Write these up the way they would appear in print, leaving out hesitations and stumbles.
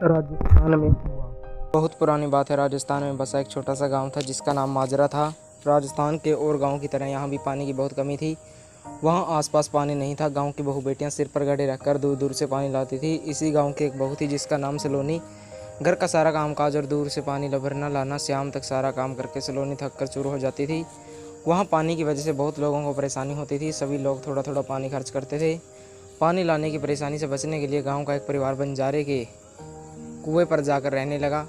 राजस्थान में हुआ। बहुत पुरानी बात है। राजस्थान में बसा एक छोटा सा गांव था जिसका नाम माजरा था। राजस्थान के और गांव की तरह यहाँ भी पानी की बहुत कमी थी। वहाँ आसपास पानी नहीं था। गांव की बहू बेटियाँ सिर पर गड़े रखकर दूर दूर से पानी लाती थी। इसी गांव की एक बहू थी जिसका नाम सलोनी। घर का सारा काम काज और दूर से पानी भरना लाना शाम तक सारा काम करके सलोनी थक कर चूर हो जाती थी। वहाँ पानी की वजह से बहुत लोगों को परेशानी होती थी। सभी लोग थोड़ा थोड़ा पानी खर्च करते थे। पानी लाने की परेशानी से बचने के लिए गांव का एक परिवार बंजारे के कुएं पर जाकर रहने लगा।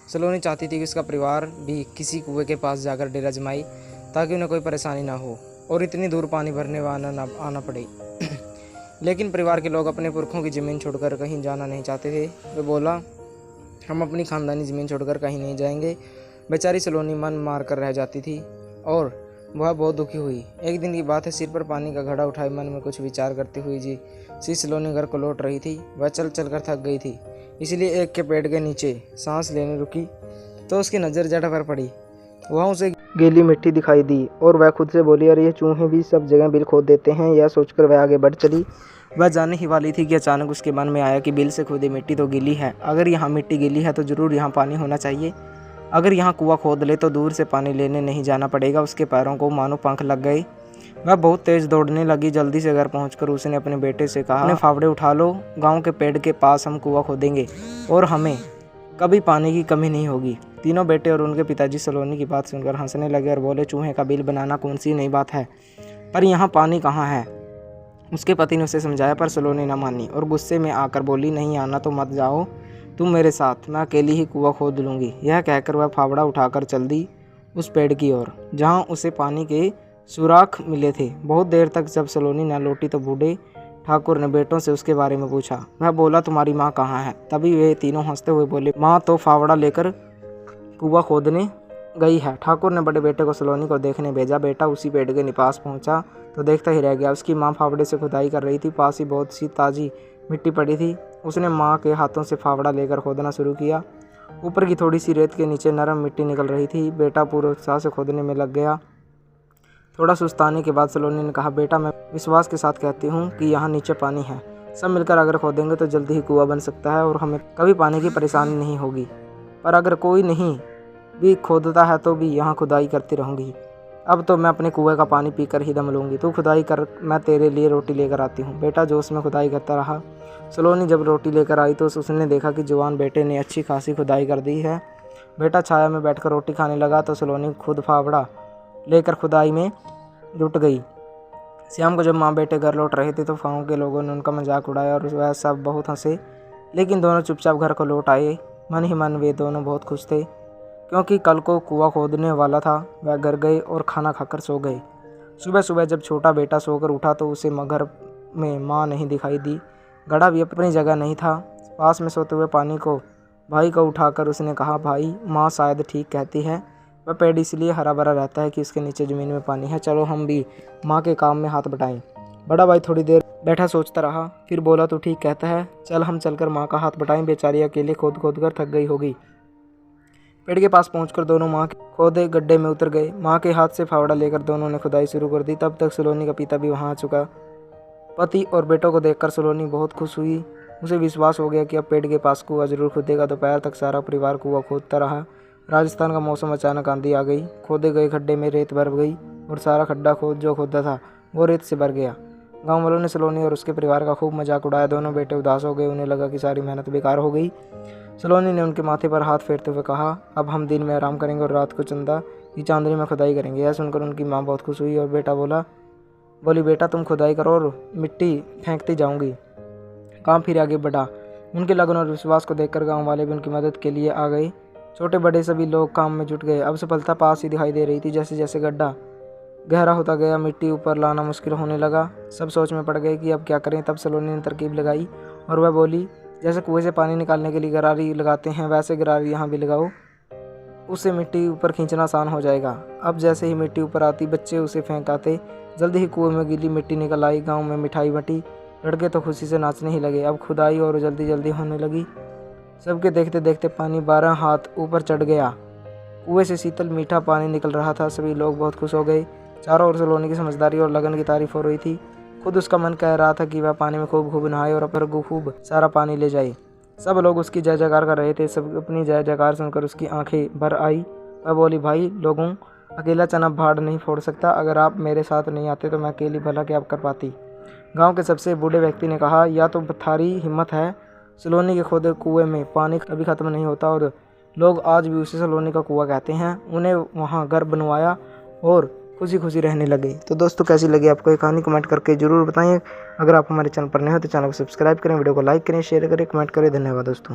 सलोनी चाहती थी कि उसका परिवार भी किसी कुएं के पास जाकर डेरा जमाए ताकि उन्हें कोई परेशानी ना हो और इतनी दूर पानी भरने आना पड़े। लेकिन परिवार के लोग अपने पुरखों की ज़मीन छोड़कर कहीं जाना नहीं चाहते थे। वे बोला, हम अपनी खानदानी ज़मीन छोड़कर कहीं नहीं जाएंगे। बेचारी सलोनी मन मार कर रह जाती थी और वह बहुत दुखी हुई। एक दिन की बात है, सिर पर पानी का घड़ा उठाए मन में कुछ विचार करती हुई सी सलोनी घर को लौट रही थी। वह चल चल कर थक गई थी, इसलिए एक के पेड़ के नीचे सांस लेने रुकी तो उसकी नज़र जड़ पर पड़ी। वहाँ उसे गीली मिट्टी दिखाई दी और वह खुद से बोली, अरे ये चूहे भी सब जगह बिल खोद देते हैं। यह सोचकर वह आगे बढ़ चली। वह जाने ही वाली थी कि अचानक उसके मन में आया कि बिल से खोदी मिट्टी तो गीली है। अगर यहाँ मिट्टी गीली है तो ज़रूर यहाँ पानी होना चाहिए। अगर यहाँ कुआं खोद ले तो दूर से पानी लेने नहीं जाना पड़ेगा। उसके पैरों को मानो पंख लग गए। वह बहुत तेज़ दौड़ने लगी। जल्दी से घर पहुंचकर उसने अपने बेटे से कहा, अपने फावड़े उठा लो, गांव के पेड़ के पास हम कुआं खोदेंगे और हमें कभी पानी की कमी नहीं होगी। तीनों बेटे और उनके पिताजी सलोनी की बात सुनकर हंसने लगे और बोले, चूहे का बिल बनाना कौन सी नई बात है, पर यहाँ पानी कहाँ है। उसके पति ने उसे समझाया पर सलोनी न मानी और गुस्से में आकर बोली, नहीं आना तो मत जाओ, तुम मेरे साथ, मैं अकेली ही कुआं खोद लूँगी। यह कहकर वह फावड़ा उठाकर चल दी उस पेड़ की ओर जहाँ उसे पानी के सुराख मिले थे। बहुत देर तक जब सलोनी न लौटी तो बूढ़े ठाकुर ने बेटों से उसके बारे में पूछा। वह बोला, तुम्हारी माँ कहाँ है। तभी वे तीनों हंसते हुए बोले, माँ तो फावड़ा लेकर कुआं खोदने गई है। ठाकुर ने बड़े बेटे को सलोनी को देखने भेजा। बेटा उसी पेड़ के पास पहुंचा तो देखता ही रह गया। उसकी माँ फावड़े से खुदाई कर रही थी। पास ही बहुत सी ताज़ी मिट्टी पड़ी थी। उसने माँ के हाथों से फावड़ा लेकर खोदना शुरू किया। ऊपर की थोड़ी सी रेत के नीचे नरम मिट्टी निकल रही थी। बेटा पूरे उत्साह से खोदने में लग गया। थोड़ा सुस्ताने के बाद सलोनी ने कहा, बेटा मैं विश्वास के साथ कहती हूँ कि यहाँ नीचे पानी है। सब मिलकर अगर खोदेंगे तो जल्दी ही कुआं बन सकता है और हमें कभी पानी की परेशानी नहीं होगी। पर अगर कोई नहीं भी खोदता है तो भी यहाँ खुदाई करती रहूँगी। अब तो मैं अपने कुएं का पानी पीकर ही दम लूँगी। तू खुदाई कर, मैं तेरे लिए रोटी लेकर आती हूँ। बेटा जोश में खुदाई करता रहा। सलोनी जब रोटी लेकर आई तो उसने देखा कि जवान बेटे ने अच्छी खासी खुदाई कर दी है। बेटा छाया में बैठकर रोटी खाने लगा तो सलोनी खुद फावड़ा लेकर खुदाई में जुट गई। शाम को जब माँ बेटे घर लौट रहे थे तो गाँव के लोगों ने उनका मजाक उड़ाया और वह सब बहुत हंसे, लेकिन दोनों चुपचाप घर को लौट आए। मन ही मन वे दोनों बहुत खुश थे क्योंकि कल को कुआं खोदने वाला था। वह घर गए और खाना खाकर सो गए। सुबह सुबह जब छोटा बेटा सोकर उठा तो उसे घर में माँ नहीं दिखाई दी। घड़ा भी अपनी जगह नहीं था। पास में सोते हुए पानी को भाई को उठाकर उसने कहा, भाई माँ शायद ठीक कहती है। वह पेड़ इसलिए हरा भरा रहता है कि उसके नीचे ज़मीन में पानी है। चलो हम भी माँ के काम में हाथ बटाएं। बड़ा भाई थोड़ी देर बैठा सोचता रहा, फिर बोला, तो ठीक कहता है, चल हम चलकर माँ का हाथ बटाएं। बेचारी अकेले खोद खोद कर थक गई होगी। पेड़ के पास पहुंचकर दोनों माँ के खोदे गड्ढे में उतर गए। माँ के हाथ से फावड़ा लेकर दोनों ने खुदाई शुरू कर दी। तब तक सलोनी का पिता भी वहाँ आ चुका। पति और बेटों को देखकर सलोनी बहुत खुश हुई। उसे विश्वास हो गया कि अब पेड़ के पास कुआं जरूर खोदेगा। दोपहर तक सारा परिवार कुआं खोदता रहा। राजस्थान का मौसम अचानक आंधी आ गई। खोदे गए खड्डे में रेत भर गई और सारा खड्डा जो खोदा था वो रेत से भर गया। गाँव वालों ने सलोनी और उसके परिवार का खूब मजाक उड़ाया। दोनों बेटे उदास हो गए। उन्हें लगा कि सारी मेहनत बेकार हो गई। सलोनी ने उनके माथे पर हाथ फेरते हुए कहा, अब हम दिन में आराम करेंगे और रात को चंदा की चांदनी में खुदाई करेंगे। यह सुनकर उनकी माँ बहुत खुश हुई और बेटा बोली, बेटा तुम खुदाई करो और मिट्टी फेंकती जाऊंगी। काम फिर आगे बढ़ा। उनके लगन और विश्वास को देखकर गाँव वाले भी उनकी मदद के लिए आ गए। छोटे बड़े सभी लोग काम में जुट गए। अब सफलता पास ही दिखाई दे रही थी। जैसे जैसे गड्ढा गहरा होता गया, मिट्टी ऊपर लाना मुश्किल होने लगा। सब सोच में पड़ गए कि अब क्या करें। तब सलोनी ने तरकीब लगाई और वह बोली, जैसे कुएं से पानी निकालने के लिए गरारी लगाते हैं वैसे गरारी यहाँ भी लगाओ, उससे मिट्टी ऊपर खींचना आसान हो जाएगा। अब जैसे ही मिट्टी ऊपर आती बच्चे उसे फेंक आते। जल्दी ही कुएं में गीली मिट्टी निकल आई। गाँव में मिठाई बटी। लड़के तो खुशी से नाचने ही लगे। अब खुदाई और जल्दी जल्दी होने लगी। सबके देखते देखते पानी 12 हाथ ऊपर चढ़ गया। कुएं से शीतल मीठा पानी निकल रहा था। सभी लोग बहुत खुश हो गए। चारों ओर सलोनी की समझदारी और लगन की तारीफ हो रही थी। खुद उसका मन कह रहा था कि वह पानी में खूब खूब नहाए और अपने खूब सारा पानी ले जाए। सब लोग उसकी जय जयकार कर रहे थे। सब अपनी जय जयकार सुनकर उसकी आंखें भर आई। वह बोली, भाई लोगों, अकेला चना भाड़ नहीं फोड़ सकता। अगर आप मेरे साथ नहीं आते तो मैं अकेली भला क्या कर पाती। गांव के सबसे बूढ़े व्यक्ति ने कहा, या तो थारी हिम्मत है, सलोनी के खोदे कुएं में पानी कभी खत्म नहीं होता और लोग आज भी उसे सलोनी का कुआं कहते हैं। उन्हें वहां घर बनवाया और खुशी खुशी रहने लगे। तो दोस्तों, कैसी लगी आपको ये कहानी कमेंट करके जरूर बताएं। अगर आप हमारे चैनल पर नए हो तो चैनल को सब्सक्राइब करें, वीडियो को लाइक करें, शेयर करें, कमेंट करें। धन्यवाद दोस्तों।